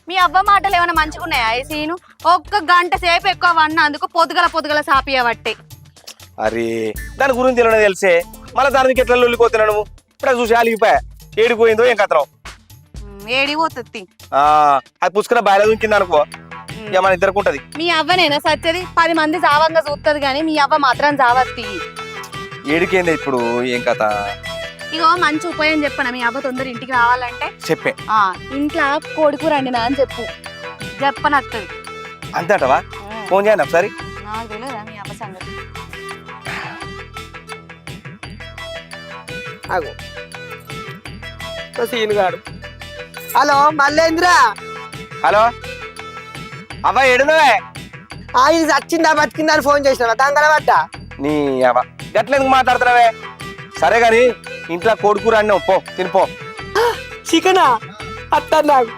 మీ అవ్వ మాటలు ఏమైనా మంచిగా ఉన్నాయా ఈ సీను? ఒక్క గంట సేపు ఎక్కువ వన్నందుకు పొద్దుగల సాపియబట్టి. అరే దాని గురించి తెలియదు తెలిసే, మళ్ళీ దానికి ఎట్లా లొల్లిపోతున్నా నువ్వు? ఇప్పుడు చూసి ఆలిగిపోయా, ఏడిపోయిందో ఏం కథనం. ఏడిపోతుంది అది పుసుకున్న బాగా దుంకింది అనుకో, ఇక మన ఇద్దరికి ఉంటది. మీ అవ్వనేనా సచ్చేది? 10 మంది జావంగా చూస్తుంది కానీ మీ అవ్వ మాత్రం జావత్తి. ఏడికేంది ఇప్పుడు ఏం కథ? ఇగో మంచి ఉపాయం చెప్పనా, మీ అవ్వ తొందర ఇంటికి రావాలంటే చెప్పే. ఇంట్లో కోడికూర అండినా అని చెప్పనత్తది. అంతేటవా? ఫోన్ చేయండి ఒకసారి. నాకు తెలియదా మీ అవ్వ సంగతి? సీన్ గాడు. హలో మల్లేంద్ర. హలో అవ్వ, ఏడునవే? ఇది చచ్చిందా బతికిందా అని ఫోన్ చేసినావా? తంగలబడ్డ నీ అవ్వ గట్లెందుకు మాట్లాడుతున్నావే? సరే గాని ఇంట్లో కోడికూర అన్నావు, పో తినిపో. చికెనా? అత్త నాకు